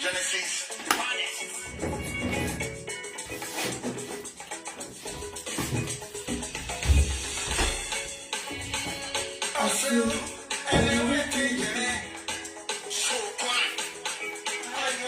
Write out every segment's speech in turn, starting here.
Genesis. I feel and everything in it. So quiet. I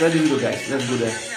Let's do guys. Let's do that.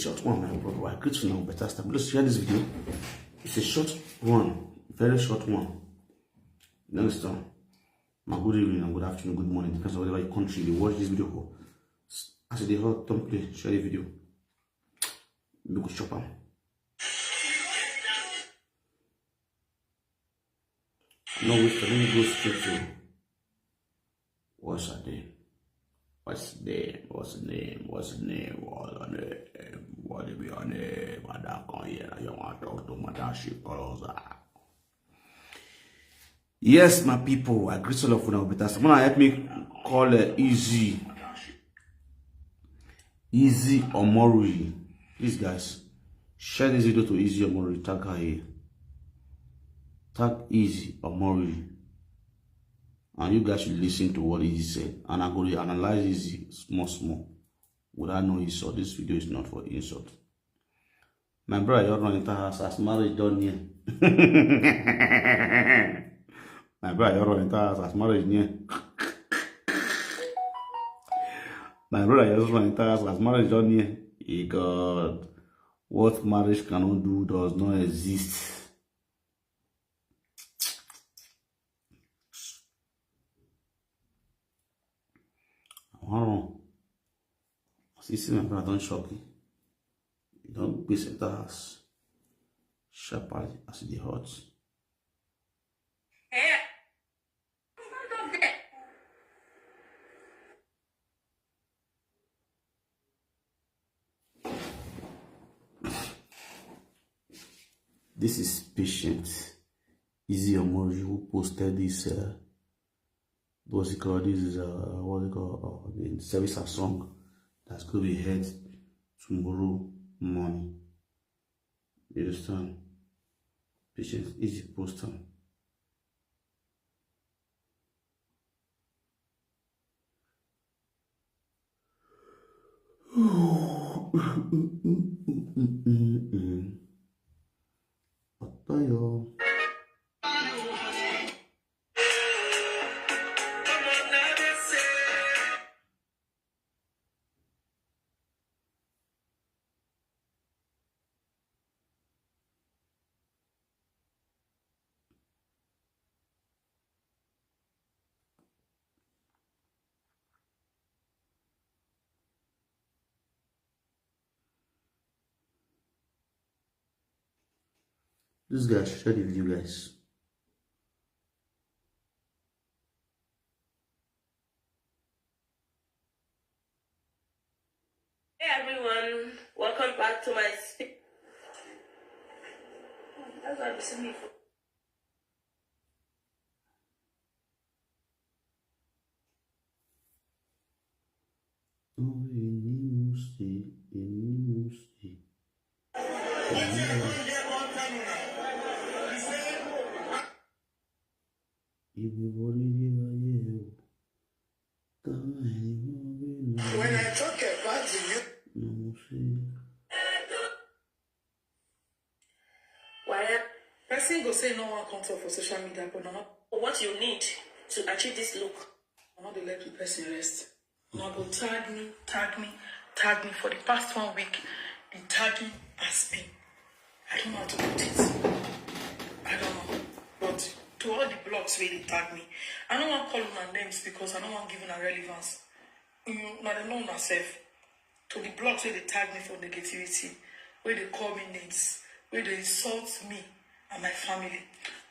short one, my brother. I greet you now, better start. Let's share this video. It's a short one, very short one. You understand? My good evening and good afternoon, good morning, depends on whatever country you watch this video for. As they hot, don't play, share the video. We go shop them. No, let me go straight to what's her name? What's the name? What's the name? What's the name? What's the name? What is your name? Madam, come here. You want to talk to Madam Shikoloza. Yes, my people, I greet all of you now. But someone help me call Izzy Omoruyi. Please, guys, share this video to Izzy Omoruyi. Tag her here. Tag Izzy Omoruyi. And you guys should listen to what Izzy said. And I'm going to analyze Izzy small. Without no insult. This video is not for insult. My brother, you're running to house as marriage done here. My brother, you're running to house as marriage near. My brother, you're running to house as marriage done here. Hey God, what marriage cannot do does not exist. Wow. See, my brother, don't shock you. You don't be set the house. Sharply as the hot. This is patient Izzy Omoruyi who posted this. What's it called? This is what they call the service a song that's going to be heard tomorrow morning. You understand? Patient Izzy poster. This guy, share the video, guys. Hey everyone, welcome back to my speak. That's what I'm saying. When I talk about you, Why? Person go say no one comes up for social media, but no, What you need to achieve this look? I'm not the let the person rest. No go tag me for the past 1 week. The tagging has been. I don't know how to put it. I don't know. But to all the blogs where they tag me, I don't want to call my names because I don't want giving a relevance. You know, they know myself. To the blogs where they tag me for negativity, where they call me names, where they insult me and my family,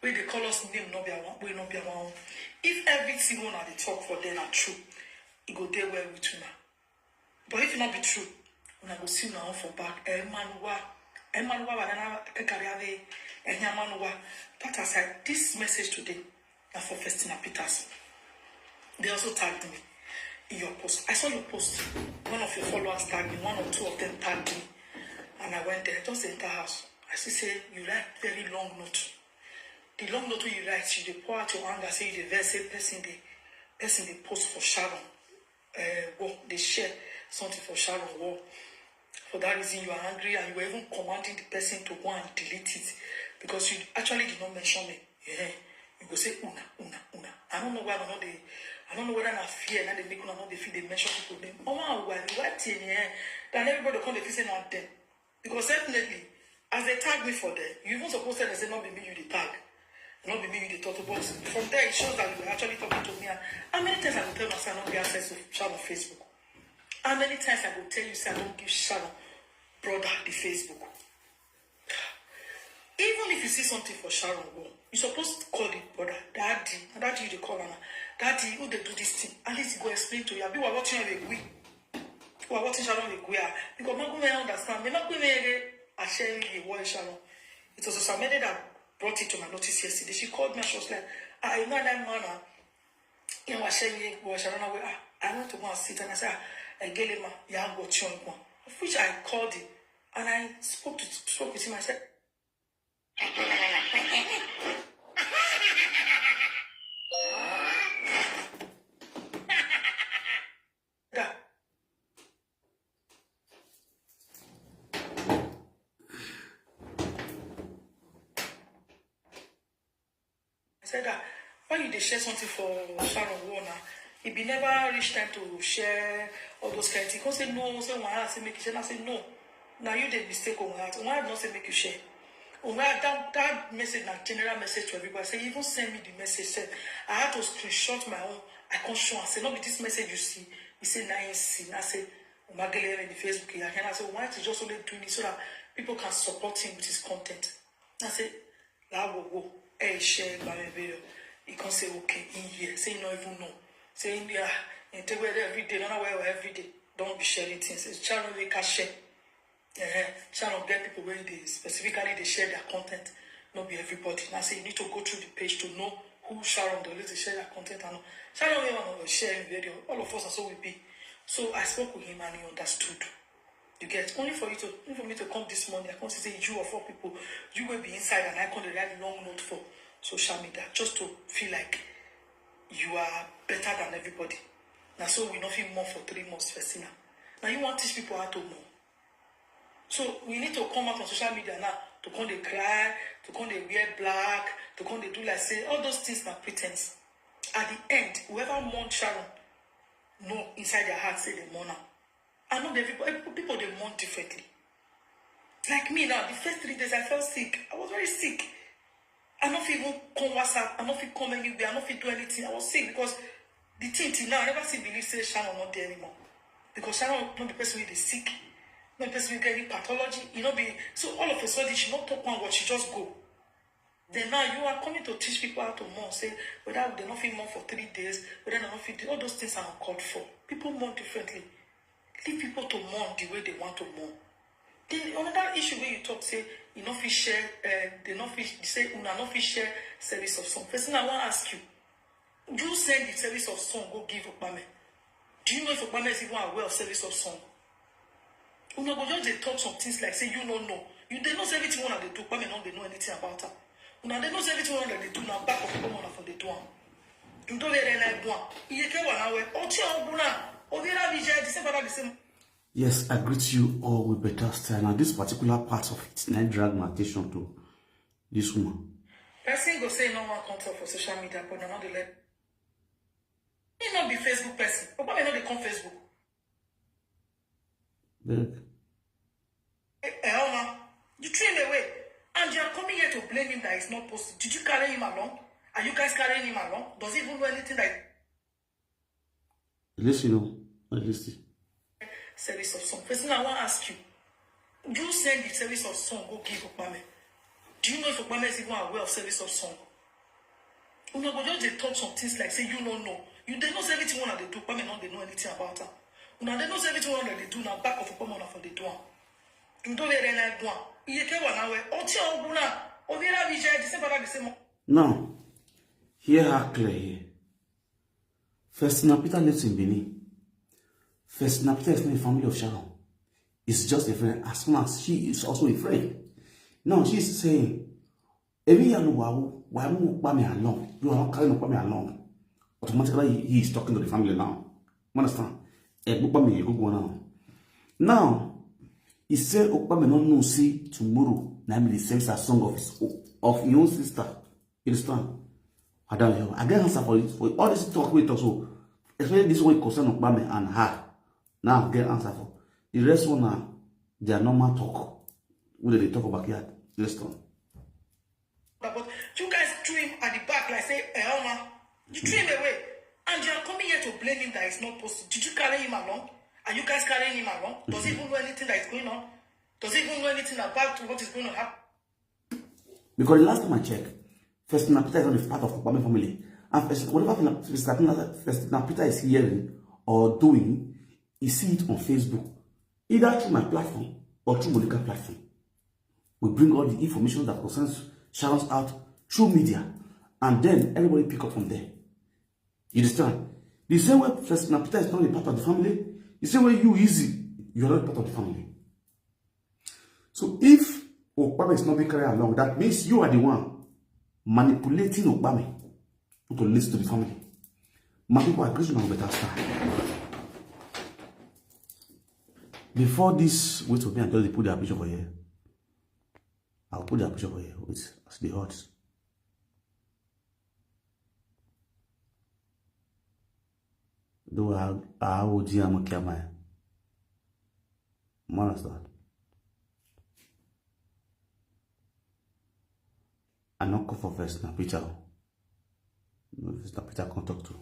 where they call us name not be one, where not be one. If every single one they talk for them are true, it go there well with you now. But if it not be true, when I go see now for back, Emmanuel, but I said this message today are for Festina Peters. They also tagged me in your post. I saw your post. One of your followers tagged me, one or two of them tagged me. And I went there, just enter house. I see say you write very long note. The long note you write, you pour out your anger, say you the very person they post for Sharon. They share something for Sharon war. For that reason, you are angry and you were even commanding the person to go and delete it because you actually did not mention me. Yeah. You go say una. I don't know why I don't know whether I fear and they make una not they feel they mention people name. Oh wow, why in here? Then everybody come they feel say not them. Because definitely, as they tag me for there, you even supposed to say, not be me, you the tag. Not be me, you the total box. From there, it shows that you were actually talking to me. And how many times I will tell myself I don't get access to Sharon Facebook? How many times I will tell you, say I don't give Sharon brother the Facebook? Even if you see something for Sharon, you're supposed to call it brother, daddy, and daddy you the call her. Daddy, who they do this thing? At least go explain to you. People are watching a we. People are watching Sharon with because my women understand. Me not going to share the word Sharon. It was a somebody that brought it to my notice yesterday. She called me and she was like, you know that man, you know, I sharing the Sharon. I want to go and sit and I said, I get him, yeah, go to one. Of which I called him and I spoke with him. I said, why you share something for Sharon Warner? It be never reach time to share all those kind of things. Because say no, say one say make you share. I say no. Now you did mistake on that. Why not say make you share? That message, that general message to everybody. Say even send me the message. Say I had to screenshot my own. I can't show. I say not be this message you see. You say nice. I say Magdalene in the Facebook. And I say why to just only doing it so that people can support him with his content. I say that will go. Hey, share my video. You can say okay in here. Say you don't even know. Say in there. You take away every day. Don't know where every day. Don't be sharing things. It's channel we can share. Channel get people where they specifically they share their content. Not be everybody. Now say you need to go through the page to know who Sharon does to share their content and Sharon we want to share video. All of us are so we be. So I spoke with him and he understood. You get only for me to come this morning. I can't say you of all people, you will be inside and I can't write long note for social media just to feel like you are better than everybody. Now so we not feel more for 3 months first now. Now you want to teach people how to know. So we need to come out on social media now to come they cry, to come they wear black, to come they do like say all those things are pretense. At the end, whoever mourn Sharon, know inside their heart say they mourn her. I know that people they mourn differently. Like me now, the first 3 days I felt sick. I was very sick. I don't feel even come WhatsApp. I don't feel come anywhere. I don't feel do anything. I was sick because the thing till now I never see believe say Sharon not there anymore. Because Sharon not the person who is sick. Not the person who get any pathology. You know, so all of a sudden she not talk one word, she just go. Then now you are coming to teach people how to mourn. Say whether they not feel mourn for 3 days, whether they not feel all those things are uncalled for. People mourn differently. Leave people to mourn the way they want to mourn. Then another issue where you talk say you not fit share they not fit say una not fit share service of song. First thing I want to ask you, you send the service of song go give OKPAMEN. Do you know if OKPAMEN is even aware of service of song? Una go just they talk some things like say you don't know. You they know everything one they do. OKPAMEN don't they know anything about her. Una they know everything one that they do now back of people one for they do. You don't let them go. You can one away. Yes, I greet you all with better style. Now, this particular part of it, I drag my attention to this woman. Person go say no one contact for social media, but not the let. He not be Facebook person. But why not they come Facebook? You train away, and you are coming here to blame him that it's not posted. Did you carry him along? Are you guys carrying him along? Does he even know anything that? Listen, listen. Service of song. First thing I want to ask you, you send the service of song go give OKPAMEN. Do you know if OKPAMEN is even aware of service of song? Una go just they talk some things like say you don't know. You they know everything one that they do. OKPAMEN not they know anything about her. Una they know everything one that they do now back of OKPAMEN for they do. You don't let them do. You can't one away. Oti oguna. Ovira vijay the same brother the same. Now, hear her clear here. First Peter lives in Benin. First Peter is not a family of Sharon. It's just a friend, as long as she is also a friend. Now she's saying, every year why won't OKPAMEN along? You are not carrying OKPAMEN along. Automatically he is talking to the family now. You understand? OKPAMEN you go now. Now he said OKPAMEN not know see tomorrow. Namely sings a song of his own sister. You understand? I get answer for it. For all this talk we talk so, especially this one concern OKPAMEN and her. Now get answer for the rest one now. Their normal talk. What did they talk about here? Let's turn. But you guys threw him at the back like say, Elma, you threw him away. And you are coming here to blame him that it's not possible. Did you carry him along? Are you guys carrying him along? Does he even know anything that is going on? Does he even know anything about what is going to happen? Because the last time I checked, Festina Peter is not a part of the OKPAMEN family. And whatever Festina Peter is hearing or doing, you see it on Facebook, either through my platform or through Monica's platform. We bring all the information that concerns Sharon's out through media, and then everybody pick up from there. You understand? The same way Festina Peter is not a part of the family, the same way you, Izzy, you are not a part of the family. So if OKPAMEN is not being carried along, that means you are the one manipulating OKPAMEN to listen to the family. My people are Christian and better start. Before this, wait for me until they put their picture over here. I'll put their picture over here with as the odds. Do I would see I'm a camera. Understand? I not go for Festina Peter. No, Festina Peter I can talk to.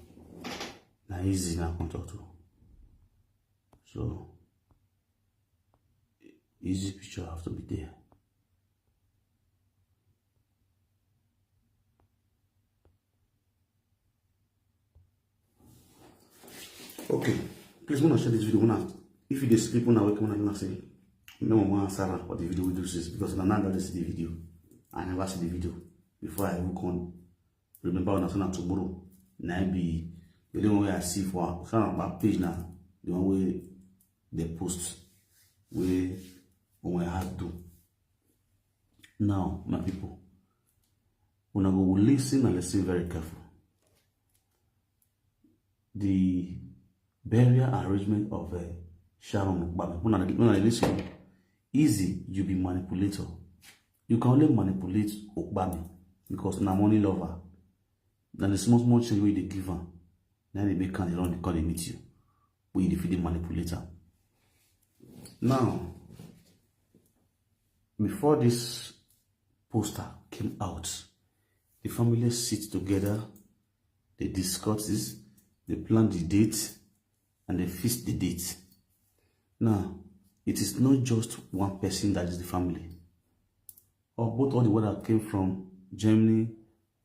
Now Izzy now I can talk to. So Izzy picture have to be there. Okay, please wanna share this video. If you just sleep on wake when I say no one Sarah what the video we do is because I never see the video. I never see the video before I look on. Remember when I saw tomorrow, be the one way I see for my page now, the one way they post where when I have to. Now, my people, when I go listen and listen very careful. The burial arrangement of Sharon OKPAMEN. When I listen, Izzy, you be manipulator. You can only manipulate OKPAMEN because na money lover. Then the small change way they give her. Then they make can run because they meet you. We defeat the manipulator. Now, before this poster came out, the family sit together, they discuss this, they plan the date, and they fix the date. Now, it is not just one person that is the family. Or both all the ones that came from Germany,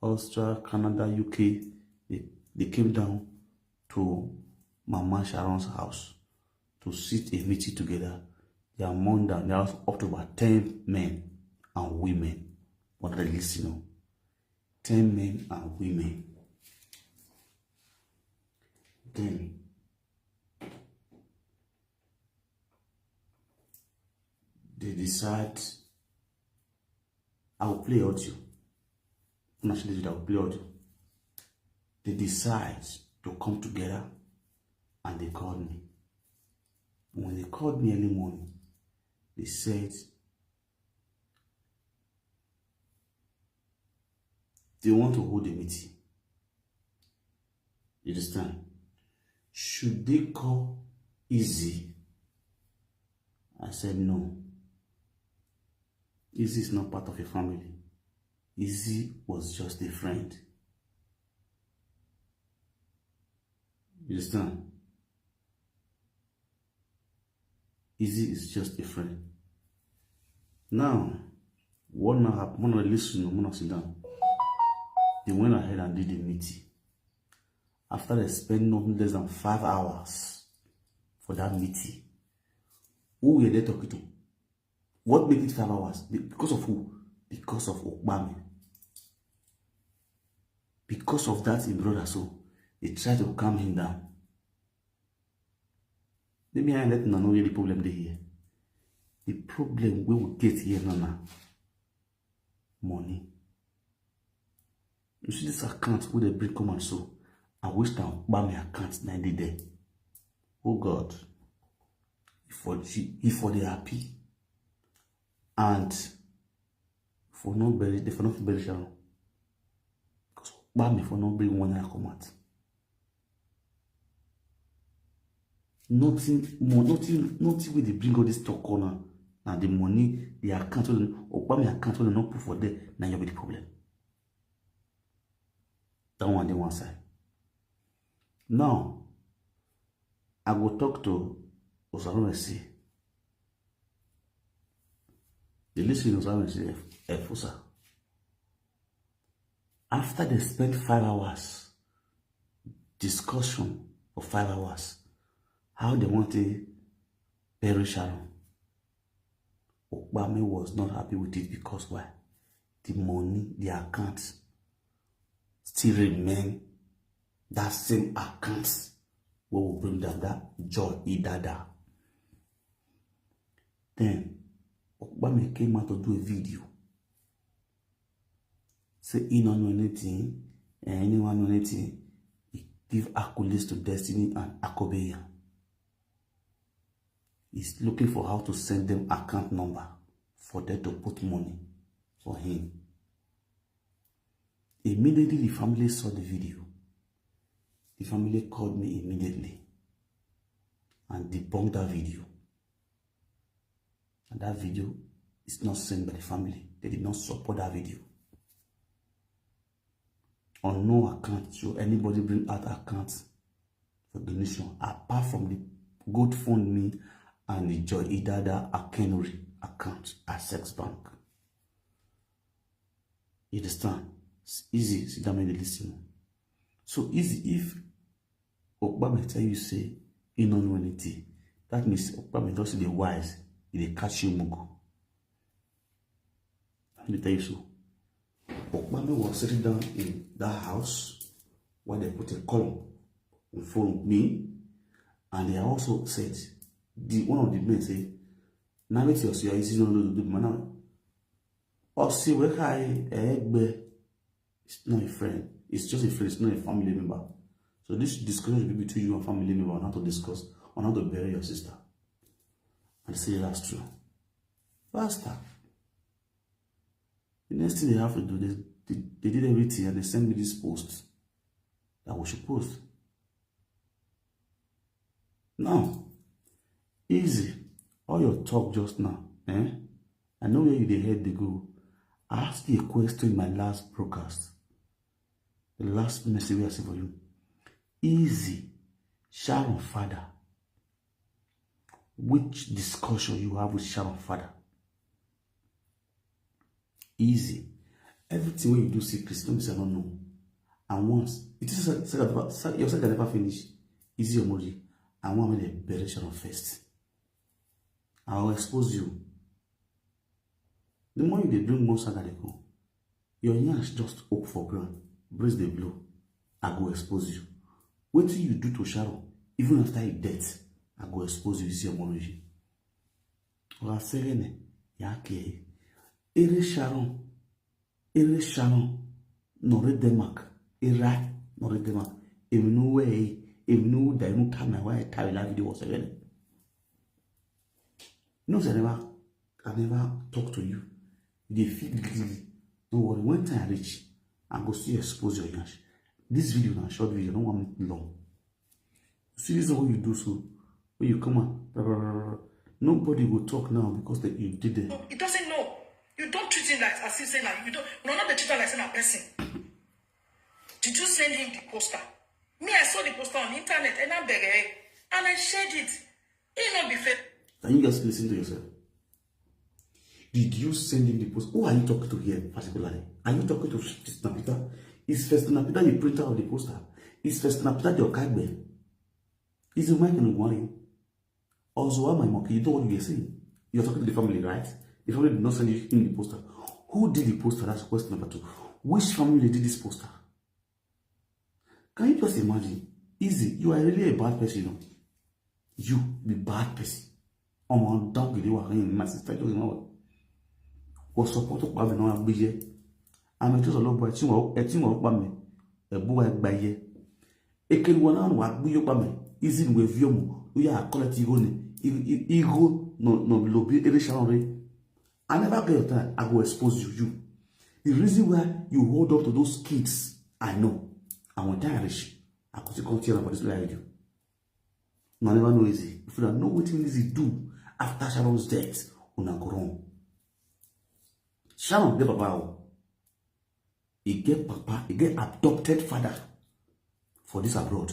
Austria, Canada, UK, they came down to Mama Sharon's house to sit a meeting together. They are among them. There are up to about 10 men and women. What are they listening? 10 men and women. Then they decide. I will play audio. I will play audio. They decide to come together and they called me. When they called me early morning, they said they want to hold a meeting. You understand? Should they call Izzy? I said no. Izzy is not part of your family. Izzy was just a friend. You understand? Izzy is just a friend. Now, what now happened? When I listen, when I sit down, they went ahead and did the meeting. After they spent nothing less than 5 hours for that meeting, who were they talking to? What made it 5 hours? Because of who? Because of OKPAMEN. Because of that, in brother, so they tried to calm him down. Let me let you know where the problem they here. The problem we will get here now. Money. You see this account where they bring come and so. I wish that OKPAMEN account 90 days. Oh God. If for they happy. And for no bury, they for not bury Sharon. Because OKPAMEN for not bring one year come out. Nothing more, nothing will they bring all this talk corner Now the money, the account, Okpame account will not put for there. Now you'll be the problem. That one, the one side. Now, I will talk to Osaromesi. The listening to Osaromesi Efusa. After they spent 5 hours, discussion for 5 hours, how they want to bury Sharon, Okpame was not happy with it because why? The money, the account, still remain that same account where we bring down that joy idada. Then Okpame came out to do a video. Say he don't know anything, and anyone know anything, he give accolades to Destiny and Akobeya. He's looking for how to send them account number for them to put money for him. Immediately the family saw the video. The family called me immediately and debunked that video. And that video is not sent by the family. They did not support that video. On no account should anybody bring out accounts for donation apart from the GoFundMe and the Joy Idada Akenuri account at Sex Bank. You understand? It's easy, sit down and listen. So easy if Okpame tell you say you don't know anything. That means Okpame don't see the wise, they catch you mugu. Let me tell you so. Okpame was sitting down in that house where they put a column in front of me, and they also said, one of the men said, now it's your easy not to do man. Or see where it's not a friend, it's just a friend, it's not a family member. So this discussion should be between you and family member on how to discuss, on how to bury your sister. And they say that's true. Faster. The next thing they have to do, they did everything and they sent me this post that we should post. Now, easy. All your talk just now, I know where you head they go. I asked you a question in my last broadcast. The last message I said for you. Easy. Sharon father. Which discussion you have with Sharon father? Easy. Everything when you do secrets, don't say I don't know. And once it is your second never finish. Izzy Omoruyi. I want me to bury Sharon first. I will expose you. The more you bring more saga, your yansh just up for ground, brace the blow. I go expose you. What till you do to Sharon, even after he death, I go expose you, Izzy Omoruyi. Or Serene, Yake. Ere Sharon, Nore Demak, Era, Nore Demak. If no way, if no, they don't come my way, I will video was again. No, I never talk to you. They feel guilty. Don't worry, when time reach, I go still expose your yash. This video is a short video, I don't want it long. See, this is what you do so. When you come on, nobody will talk now because you did it. No, it doesn't know. You don't treat him like as if saying like you don't. No, not the treater like saying a person. Did you send him the poster? Me, I saw the poster on the internet and I shared it. It not be fair. Can you guys listen to yourself? Did you send him the poster? Who are you talking to here particularly? Are you talking to Snapita? Is first Snapita the printer of the poster? Is first Snapita your kagbe? Is the mic in worry? Also, my monkey, you know what you're saying? You're talking to the family, right? The family did not send you in the poster. Who did the poster? That's question number 2. Which family did this poster? Can you just imagine? Easy, you are really a bad person, you know. You, the bad person. On down with you, my sister doesn't know. Was supported by me, no, I'm busy. I'm just a low boy, a team of me, a boy by ye. A can one on what we by me. Easy with you, we are quality ego, no, lobby, every I never get time, I will expose you. The reason why you hold up to those kids, I know. And when time reach, I could continue about this video. No, I never know Izzy. If you don't know what Izzy do after Sharon's death, una go run. Sharon get papa. He get papa, he get adopted father for this abroad.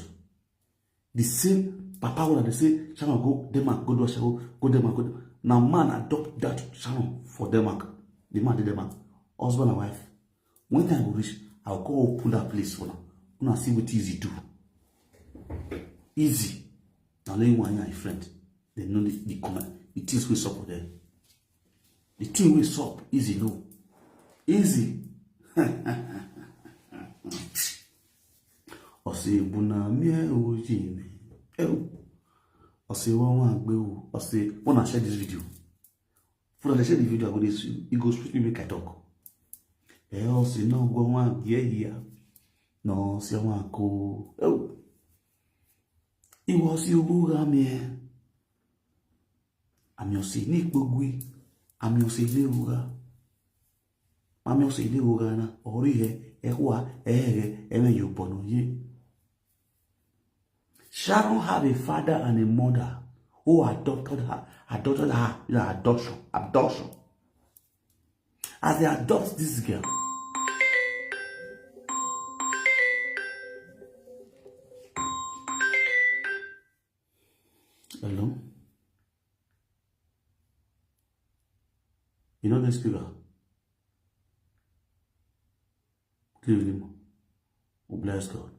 The same papa when they say Sharon go Denmark, go do Sharon, go Denmark, go. Now man adopt that Sharon for Denmark. The man did Denmark. Husband and wife. When time will reach, I'll go open that place for now. Una see what Izzy do. Izzy. Now let you one your friend. They know the comment. The things will stop for them. The thing will stop. Izzy no. Izzy. Ose buna mie ojime. Ose wa gbe o. Ose wanna share this video. For the share the video, I go this. It goes with me make I talk. Ose no go wan here. No se wan ko. It was you who got me. I'm your say Nick Bogui. I'm your say Leura. I'm your say Leura. Or here, when you born ye. Sharon had a father and a mother who adopted her adoption. As they adopt this girl. Hello? You know the speaker? Clearly, oh, bless God.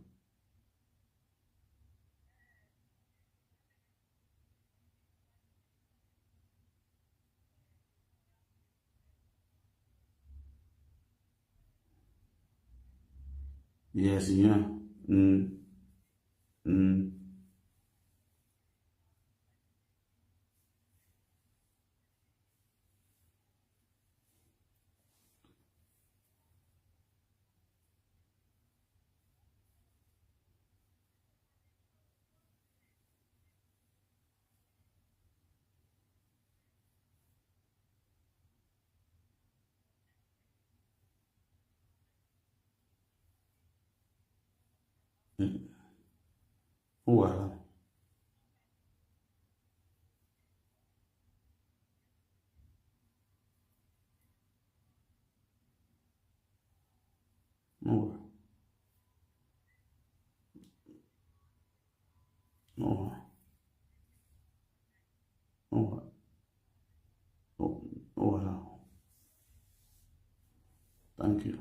Yes, yeah. Oh, wow. No. No. No. Oh, wow. Thank you.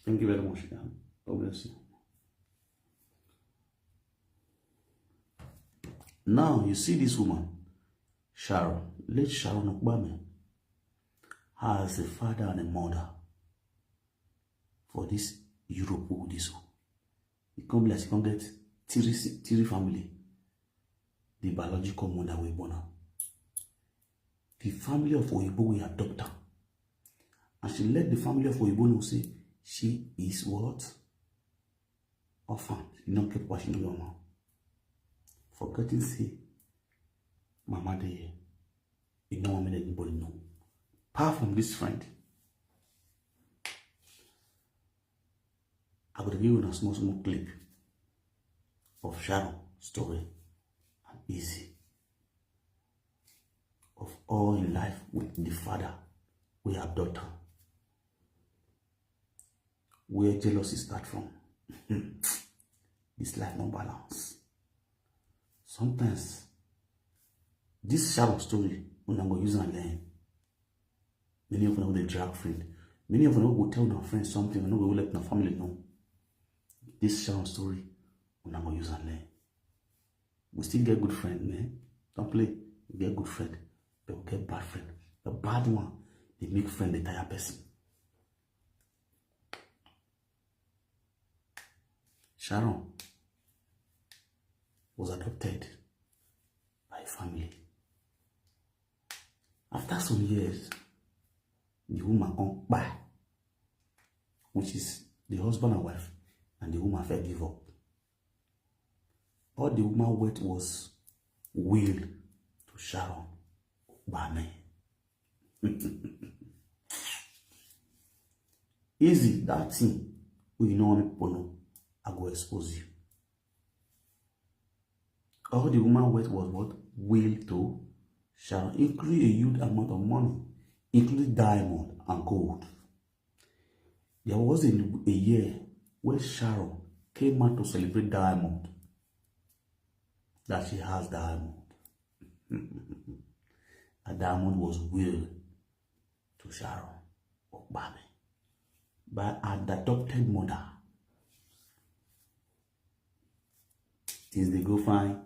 Thank you very much. God bless you. Now, you see this woman, Sharon, late Sharon OKPAMEN, has a father and a mother for this Europe who this one. It come like she can get three family. The biological mother we born her. The family of Oyibo we adopt her. And she let the family of Oyibo know say she is what? Orphan. She don't keep watching your mom. Forgetting say Mama there. You know what anybody know. Apart from this friend. I will give you a small clip of Sharon story and Izzy of all in life with the father we have daughter. Where jealousy start from. This life no balance. Sometimes this Sharon story when I'm going to use and learn. Many of them will drag friend. Many of them will tell their friends something and will let their family know. This Sharon story when I'm going to use and learn. We still get good friend, man. Don't play. We get good friend, but we get bad friend. The bad one, they make friend the entire person. Sharon was adopted by a family. After some years, the woman come back, which is the husband and wife, and the woman fell give up. All the woman went was will to Sharon OKPAMEN. Easy, that thing, we know how people know, I go expose you. All the woman went was what? Will to Sharon, including a huge amount of money, including diamond and gold. There was a year where Sharon came out to celebrate diamond, that she has diamond. A diamond was willed to Sharon OKPAMEN by her adopted mother. Things they go fine.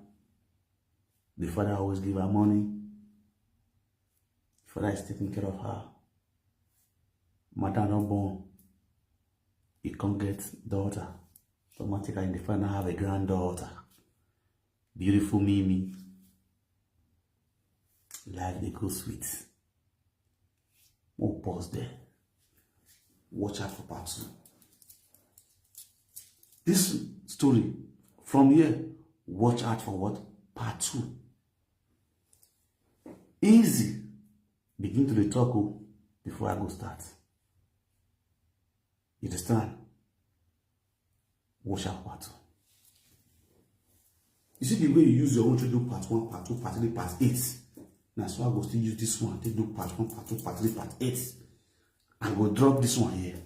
The father always give her money. The father is taking care of her. Mother not born. He can't get daughter. Automatically, the father have a granddaughter. Beautiful Mimi. Life they go sweet. We'll pause there. Watch out for part 2. This story from here, watch out for what? Part 2. Easy. Begin to the talk before I go start. You understand? Watch out for part 2. You see the way you use your own to do part 1, part 2, part 3, part 8. Now, so I go still use this one to do part 1, part 2, part 3, part 8. I go drop this one here.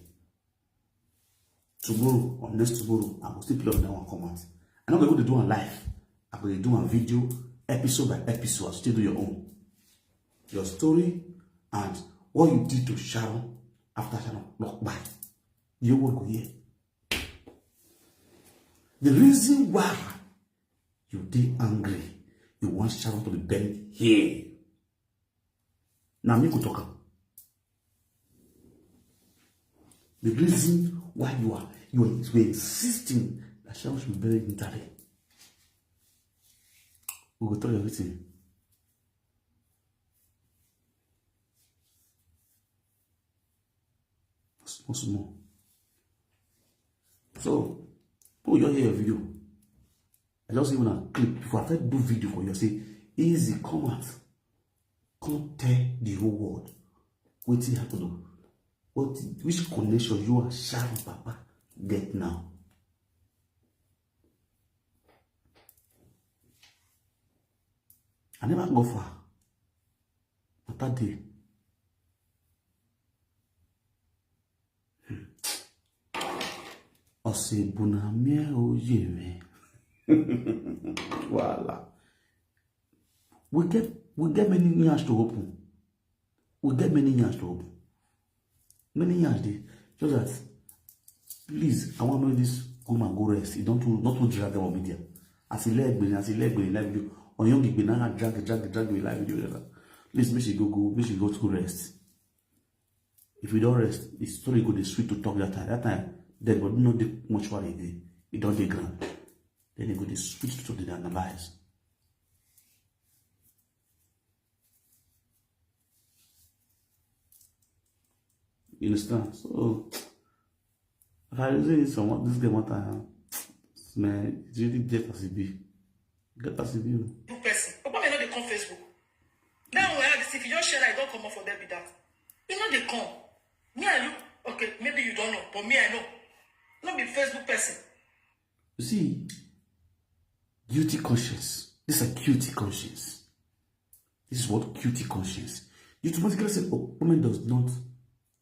Tomorrow or next tomorrow, I will still play on that one comment. I'm not going to do one live. I'm going to do a video, episode by episode. I'll still do your own. Your story and what you did to Sharon after Sharon walked by. You will go here. The reason why you did angry, you want Sharon to be buried here. Now, me go talk. The reason why you are insisting that Sharon should be buried in Italy. We will tell you everything. Small. So, put your here video. I just even a clip before I try to do video for you. Say, Easy, come out. Come tell the whole world what you have to do. Which connection you and Sharon Papa get now? I never go far. But that day, Ose bunamie oyeme. Voila. We get many years to open. We get many years to open. Many years there. Just that, please, I want to know this woman go rest. You don't not to drag our media. As he leg live video. On young people now drag with live video. Please make she go to rest. If we don't rest, the story go the sweet to talk that time. That time, then but not the much what it don't the ground. Then they go the sweet to talk the analyze. You understand? So, if I say someone this game what time, man, it's really get as it be. Get as it be. Two person. Opa may not they come Facebook. Now we have this. If you just share, I don't come up for them with that. You know they come. Me and you. Okay, maybe you don't know, but me I know. Not be Facebook person. You see, guilty conscience. This is a guilty conscience. This is what guilty conscience. You automatically say, oh, woman does not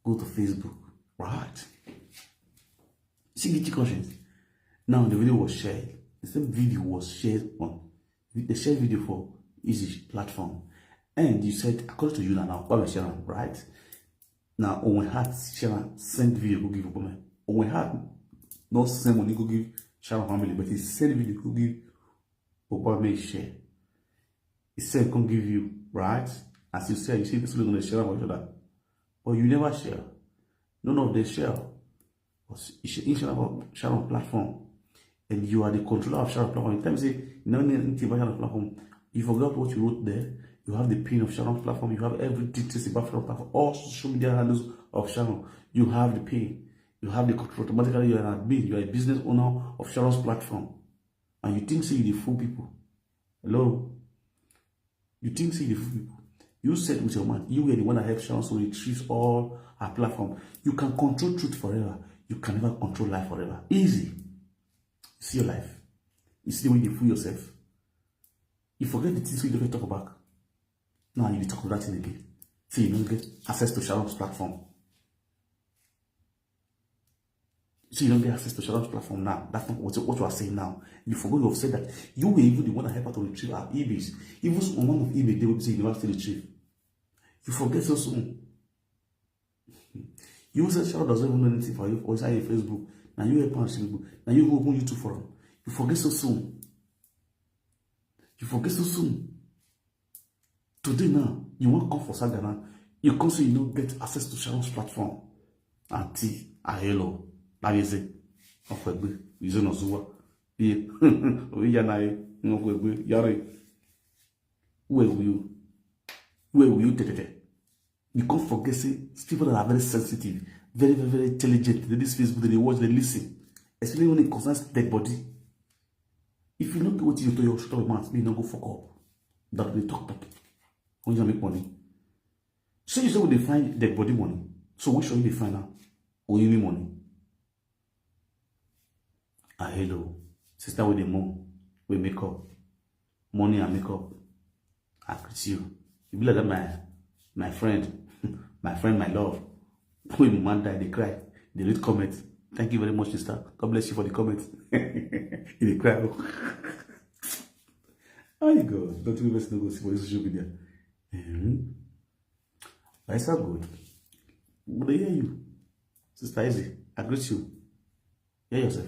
go to Facebook, right? See guilty conscience. Now the video was shared. The same video was shared on the shared video for Izzy platform. And you said, according to you now, Sharon, right? Now, when we had Sharon send video, go give a woman. When we had not send money, go give Sharon family, but he send video, go give Obama share. He said, come give you, right? As you said, you see this on the share about that. But you never share. None of them share. It's Sharon platform. And you are the controller of Sharon platform. Anytime you say, you never need anything about Sharon platform, you forgot what you wrote there. You have the pin of Sharon platform. You have every details about Sharon platform. All social media handles of Sharon. You have the pin. You have the control. Automatically, you are an admin. You are a business owner of Sharon's platform. And you think, say, you the fool people. Hello? You think, say, you the fool people. You said with your man, you were the one that helped Sharon so retrieves all her platform. You can control truth forever. You can never control life forever. Easy. You see your life. You see the way you fool yourself. You forget the things you don't talk about. Now you talk about that thing again. See, you don't get access to Sharon's platform. So you don't get access to Sharon's platform now. That's not what you are saying now. You forgot you have said that you were even the one that helped her to retrieve our emails. Even on one of emails, they will say you never still retrieve. You forget so soon. You said Sharon doesn't even know anything for you or inside your Facebook. Now you help on Facebook. Now you open YouTube forum. You forget so soon. You forget so soon. Today now, you want to come for Sagana. You come so you don't get access to Sharon's platform. Auntie, hello. That is it. Where will you take it? You can't forget, say, people that are very sensitive, very, very, very intelligent. They this Facebook, they watch, they listen. Especially when it concerns dead body. If you don't do what you do, your shut up mouth, you don't go fuck up. That they talk. When you make money. So you say when they find dead body money. So which one they find out? Or you need money? Hello. Sister with the mom. We make up. Money and makeup. I greet you. You be like that, my friend. My friend, my love. When man die, they cry. They read comments. Thank you very much, sister. God bless you for the comments. They cry. Oh my God. Don't you ever go see for social media. That's so good. But I hear you. Sister Izzy, I greet you. Hear yourself.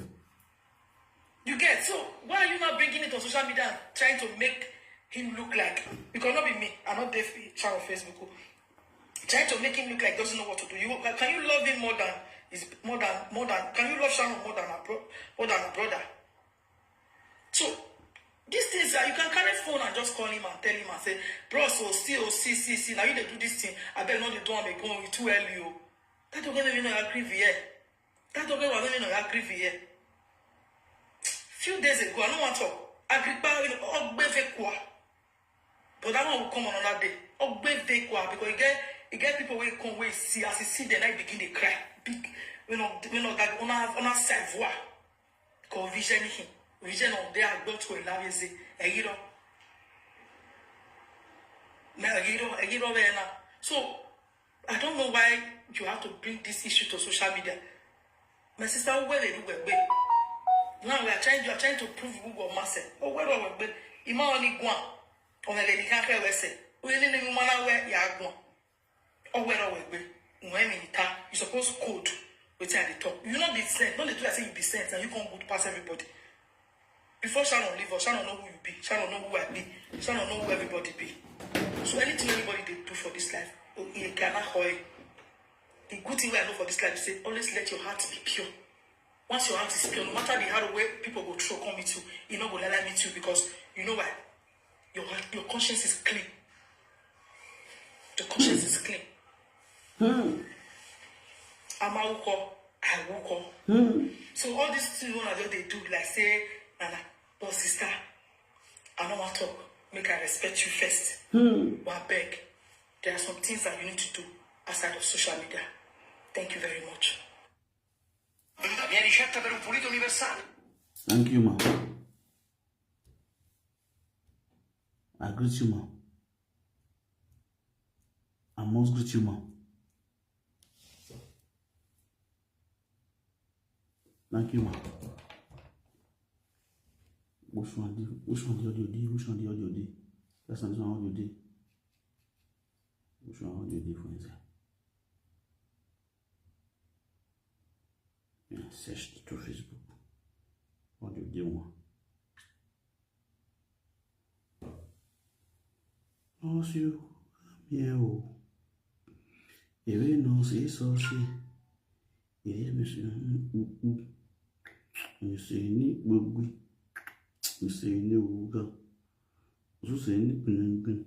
You get, so why are you not bringing it on social media and trying to make him look like, because not be me, I'm not there Sharon on Facebook, trying to make him look like doesn't know what to do. Can you love him more than can you love Sharon more than a brother? So these things you can carry phone and just call him and tell him and say, bro, so see, now you they do this thing, I bet not they do I'm going too early. That don't get me no agree here. That don't get me no agree here. Few days ago, I don't want to agree about but that one will come on another day. Because you get people who come where see as you see the night begin to cry. Big, that on a side voix. Because vision of their God to a love is a hero. So I don't know why you have to bring this issue to social media. My sister, where they do it. Now you are trying to prove Google master. Oh, where are we? Ima only go on a lady can't we say. We didn't even want to wear ya go. Oh, where are we? When you supposed to code within the top. You not be sent. Not the two I say you be sent and you can't go past everybody. Before Sharon leave, or Sharon know who you be. Sharon know who I be. Sharon know who everybody be. So anything anybody they do for this life, you cannot hold. The good thing I know for this life is say always let your heart be pure. Once your heart is pure, no matter the hard way people go through, come meet you, you know, go let meet you because you know why? Your conscience is clean. The conscience is clean. I'm a walker, I walk. So all these things they do, like say, Nana, but sister, I don't want to talk. Make I respect you first. But I beg, there are some things that you need to do aside of social media. Thank you very much. La mia ricetta per un pulito universale. Thank you, ma. I greet you, ma. I must greet you, ma. Thank you, ma. Which one the audio D? Which one the audio D? That's not audio D. Which one audio D for inside? Search through Facebook. What do you want? Oh, you, yeah, oh. You know, see, so see. Yeah, you say, need booby. You say, no, go. You say, in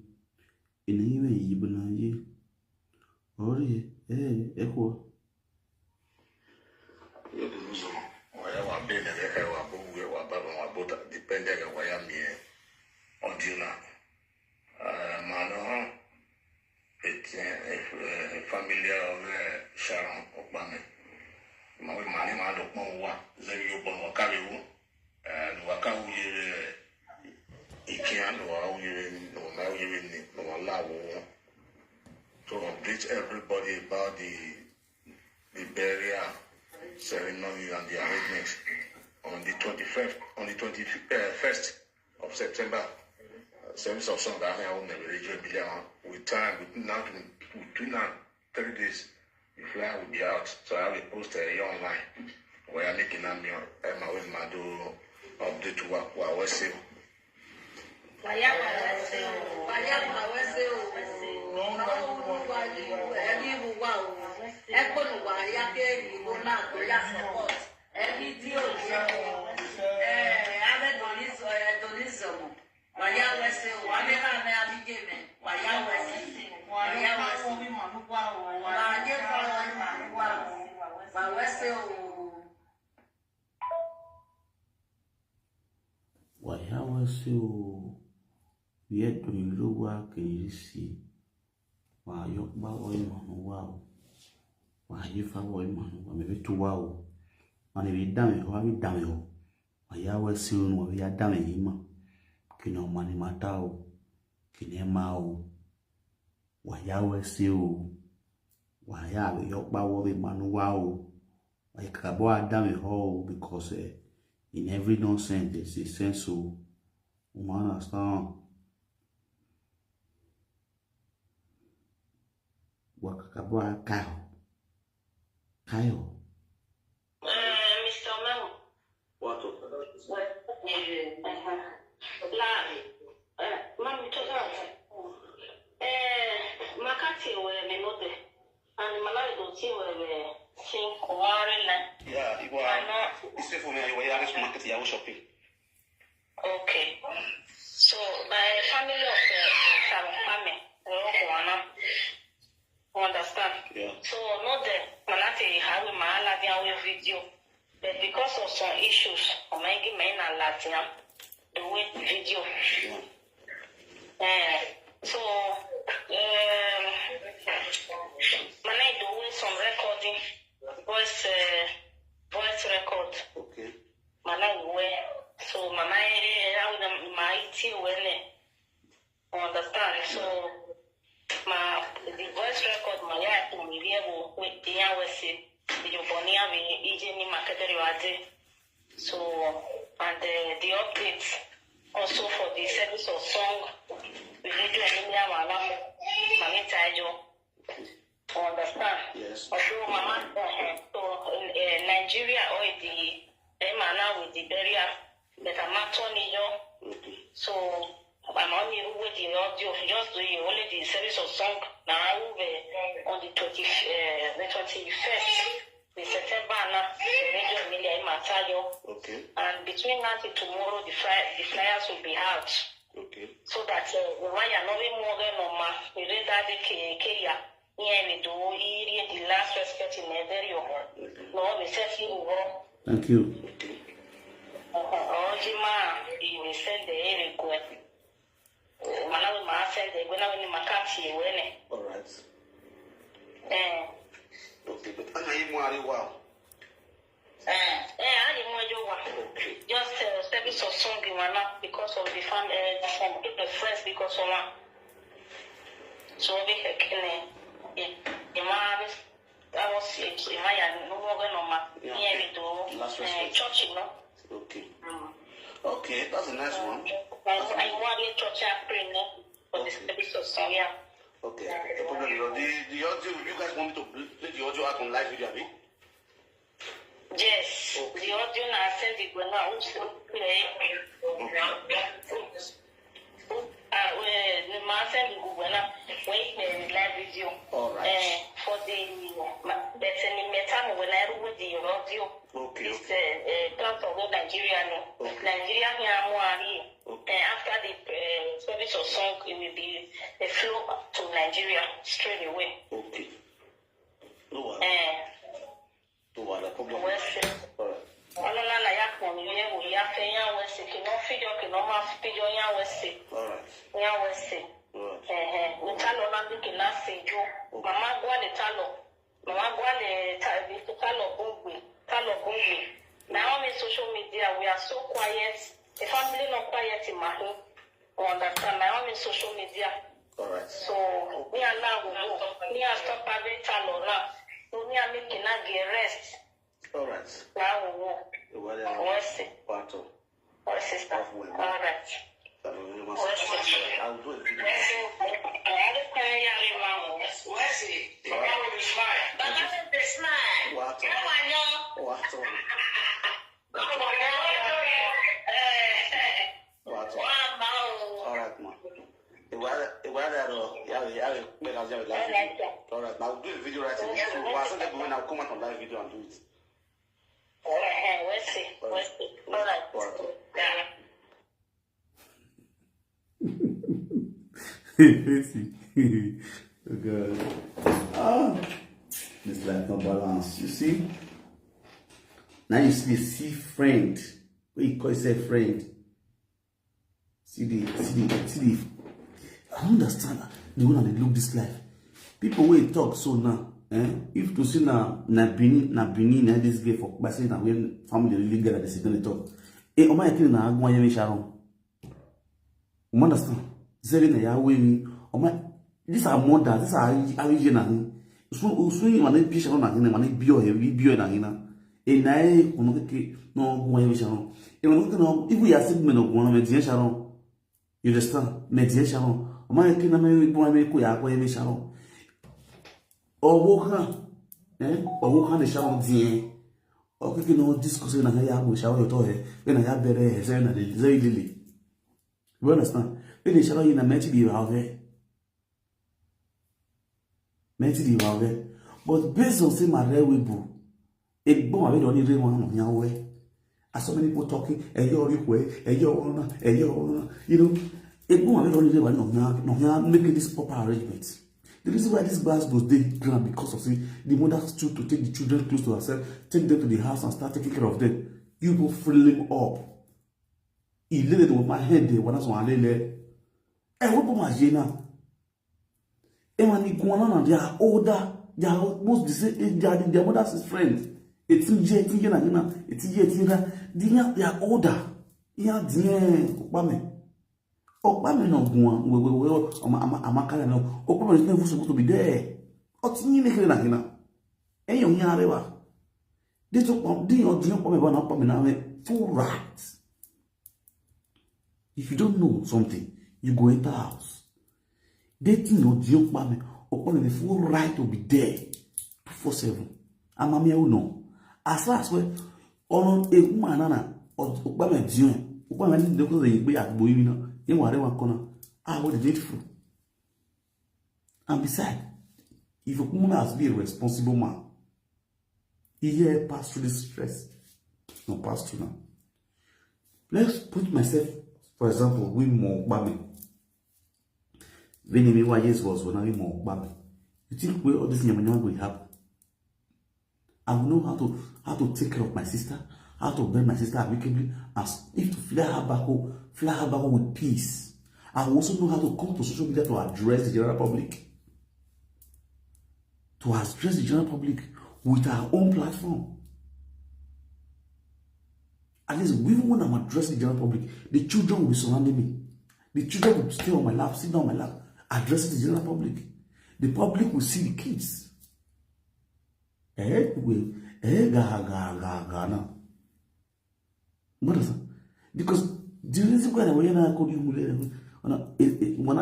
any way, you banana. Or, echo. Depending on where I'm here on dinner. Man, it's a family of Sharon OKPAMEN. My money, my look more than you born Wakaru and Wakaru. He can't know how you know now you in no allow about the burial ceremony and the arrangements on the 21st of September. Service of Sunday, I will never reach with time between 3 days. The flyer will be out, so I will post here online. We are making a meal. Emma with my do update to what we are saying. Yet doing low work can you see? Why you bow in wow? Why you follow him? Maybe 2 hours. And if you damn it, why we damn it? Why you were soon when we are damning him? Kino money matao, kinemao. Why you were still? Why you yok bow in man wow? Why Kaboa damn it all because in every nonsense there's a sense so. Man, understand? Wakakabwa Kyle. Mr. Mel. What? Mami, Makati were me mother, and Malado were sing Warren. Yeah, it was. It's for me. I was marketing. I was shopping. Okay. So, my family of Sharon OKPAMEN, understand? Yeah. So, not the Manati have my Latin video, but because of some issues, I'm making men and Latin, the way video. So, Manai do some recording, voice record. Okay. Manai way. So, my team understand. So, the voice record, my with the so, and the updates also for the service of song, we need to understand. Yes. Also, Mama, so in Nigeria, or the now with the burial, but I'm not only so I'm only with the audio, just doing only the service of song. Now I will be on the 21st of September, Okay. and between now and tomorrow, the flyers will be out. Okay. So that when you're not more than normal, we read that the Kenya, the last respect in the area. No, we said Thank you. Ojima, he said the area go. Malawi ma send the when I makati wene. All right. Okay, but I'm not wow. I just service of song in because of the family, the friends because of one. So we can I was in my no more than church, you know. Okay. Okay, that's a nice one. I want a church praying for the service of song, yeah. Okay. The problem is the audio. You guys want me to play the audio out on live video, Abby? Yes. Okay. The audio now send it when I play. The master when live video. All right. For the that's any metal when I read the audio. Okay. It's part of Nigeria. Nigeria here more here. After the service of song, it will be a flow to Nigeria straight away. Okay. No one. No one. Problem. All right. All right. Now on social media, we are so quiet. The family not quiet in my home. Understand? Now on social media. All right. So we are now we are Pastor Pavita Lona. Only I'm making a rest. All right. Now, what's it? Battle. Oh, sister. All right. I'll do it. All right, man. All right, now do the video right now. So I'll come out on live video and do it. All right. Oh God. Ah, this life no balance. You see? Now you see friend. What you call yourself friend? See the. I don't understand the way they look this life. People will talk so now. If to see na Benin this game for by saying that when family really get they sit down talk. O ma yakini na agwa yemi Sharon. You understand? Zeri na ya we mi. O ma these are mothers, these are origin na ni. So you want to be Sharon na ni, want to be na ni na. E na e kono ke no agwa yemi Sharon. E no ke no if we are sick men ogwa na me Sharon. You understand? Me Sharon. O ma yakini na me bo me ko ya agwa yemi Sharon. Owokan the Sharon dien o ke no discuss na ya go Sharon to he na ya bere he say na very lily. You understand? When the Sharon na meant to be have but based on say my rewibu e bon ave don ire won yan we as so many people talking you know e bon ave don ire won no yan make this proper arrangement. The reason why this glass was they grand because of see the mother stood to take the children close to herself, take them to the house and start taking care of them. You will fill him up. He laid it with my head there when I saw Lele. And what my Jena? And when you go on, they are older, they are most the same, they are their mother's friends. It's in J, they are older. Yeah, dear, Okpame. Okpame no gwan we amakala no Okpame is never supposed to be there. Otini nekele na hina. Enyo nya arewa. This Okpame ba na Okpame na full right. If you don't know something, you go enter house. They think no Okpame full right to be there 24/7. Amami e no. As far as we on e woman na Okpame dion. Okpame ni de ko ze gbe agbo yi na. You are what grateful. And besides, if a woman has to be a responsible man, he pass through this stress. No pass through now. Let's put myself, for example, with more Bami. When you years was when I more Bami. You think where all this Yamanyama will happen? I will know how to take care of my sister, how to bring my sister amicably, as if to fly her back home with peace. I also know how to come to social media to address the general public. To address the general public with our own platform. At least even when I'm addressing the general public, the children will be surrounding me. The children will stay on my lap, sit down on my lap, addressing the general public. The public will see the kids. Because the reason why we are called you when I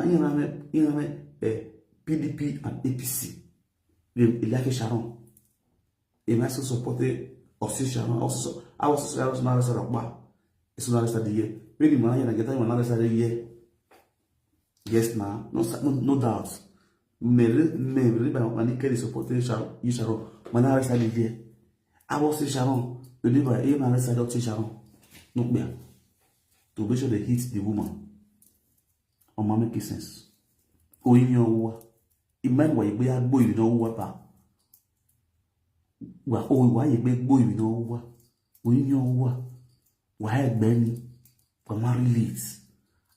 PDP and APC, they like Sharon. They also supported Ossie Sharon. Also, I was not arrested of bar. It's not arrested the year. Really, man, I get time arrested the year. Yes, now, no doubt. Me, Monicalobolobo supported Sharon. When I arrested the year, I was Sharon. The liver, even arrested Ossie Sharon. No beer. To make sure they hit the woman. On my make sense. Oh, in your war. Imagine why you are boy, you know what? Well, oh, why you make boy, you know what? In your war. Why Benny? Primary leads.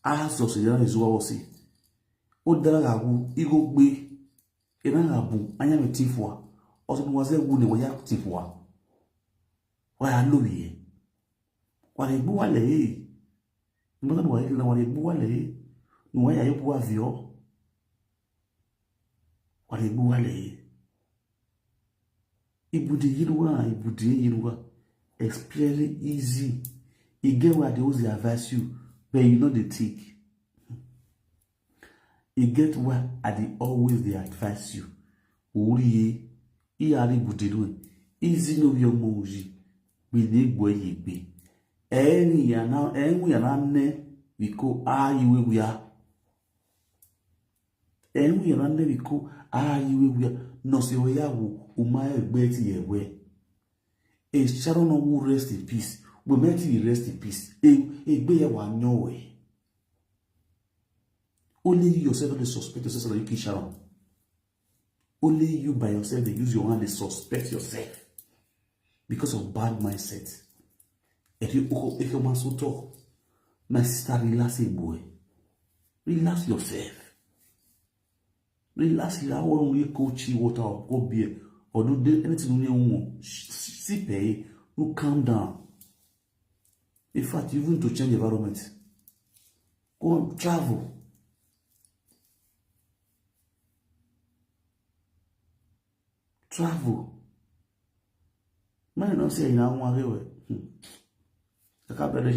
As of the is what was it. Oh, Dalagu, Ego Bay. Enagabu, I am a tifwa. Also, was there wound away at tifwa. Why I know ye? Why a boy? Mwana wa ile na wale buwale nuwa ya yebu avio Or a buale. Ibudi yirwa. Especially easy. You get what they always advise you, but you know the tick. You get what they always they advise you. Uriye, iyari budiru. Easy no your moji. We need boy ye be. Any yana ne we go you we are. Any yana ne we go you we are. No se we are umaya beti ye we. A Sharon will rest in peace. We met you rest in peace. A be one no way. Only you yourself only suspect yourself that you kill Sharon. Only you by yourself they use your hand to suspect yourself because of bad mindset. If you want to talk, my sister, relax, boy. Relax yourself. Relax. You don't want coach water or go beer or do anything you want. Sip, no calm down. In fact, you want to change the environment. Go and travel. Travel. Man, don't say you don't want to go. I can't bear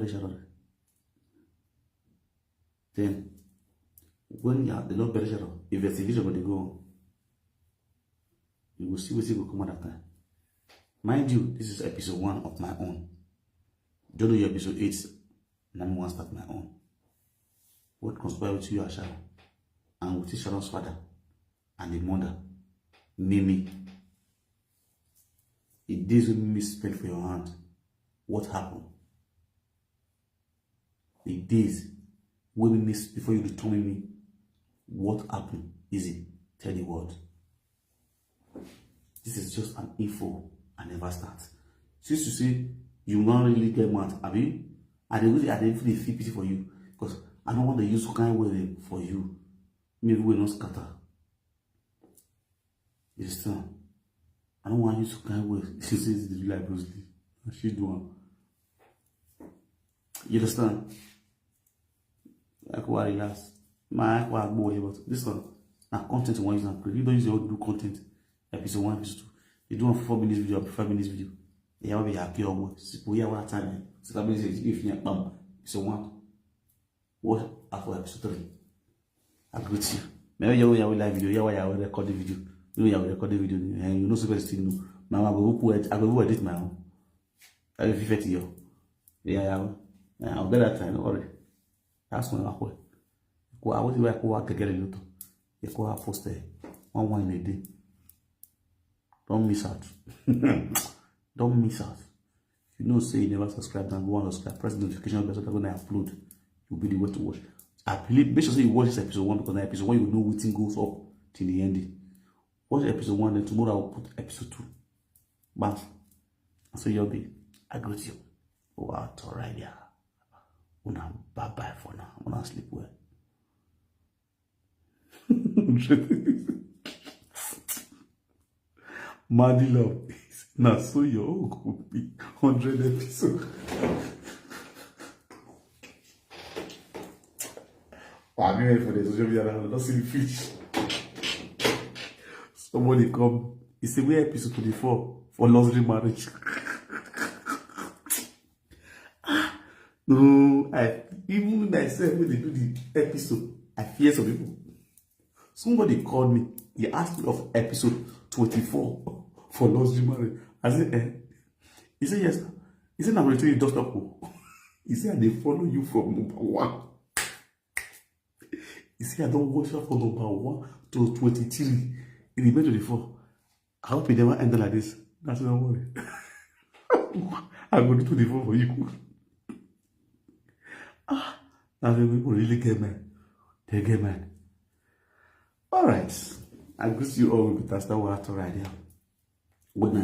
Sharon. Then, when you have the Lord Sharon, investigation will go on. You will see what will come out of that. Mind you, this is episode 1 of my own. Don't know your episode 8. And I'm going to start my own. What conspired with you, Sharon? And with Sharon's father and the mother, Mimi. The days when Mimi spent for your hand, what happened? The days when Mimi, before you return Mimi, what happened? Izzy, tell the world. This is just an info. I never start. Since you say you don't really get mad, I mean, I didn't feel pity for you because I don't want to use kind word for you. Maybe we're not scatter. You understand? I don't want to use kind word. She says the like Bruce. She do. You understand? Like what relax. My boy, but this one now content one is not. You don't use your do content. Episode 1, episode 2. You do a 4 minutes video, 5 minutes video. You will be happy or more. We have what time. So that means if you bam, episode 1. What after episode 3? I greet you. Maybe you will live video. You will record the video. You will record the video. And you know somebody still know. Now I go edit my own. I will 50 years. Yeah. I'll get that time. Don't worry. That's when I go. I want to go get a little. You go have post one in a day. Don't miss out. Don't miss out. If you know, say you never subscribe, then go and subscribe. Press the notification bell so that when I upload, you'll be the way to watch. I believe, make sure you watch this episode 1 because in episode 1 you will know which goes up till the ending. Watch episode 1, then tomorrow I will put episode 2. Bam. So you'll be. I greet you. Wow, alright, yeah. Bye bye for now. I'm gonna sleep well. Maddy love is not so your own could be 100 episodes. I'm here for the social media. I'm not seeing fish. Somebody come. It's the way episode 24 for luxury marriage. No, even myself when they do the episode, I fear some people. Somebody called me. He asked me of episode 24 for luxury marriage. I said, He said, yes. He said, I'm going to tell you just up. He said, they follow you from number 1. He said, I don't watch you from number 1 to 23. It remained 24. I hope it never ended like this. That's not worry. I'm going to do 24 for you. Now people really get mad. They get mad. Alright. I greet you all with Pastor Water right here. Good night.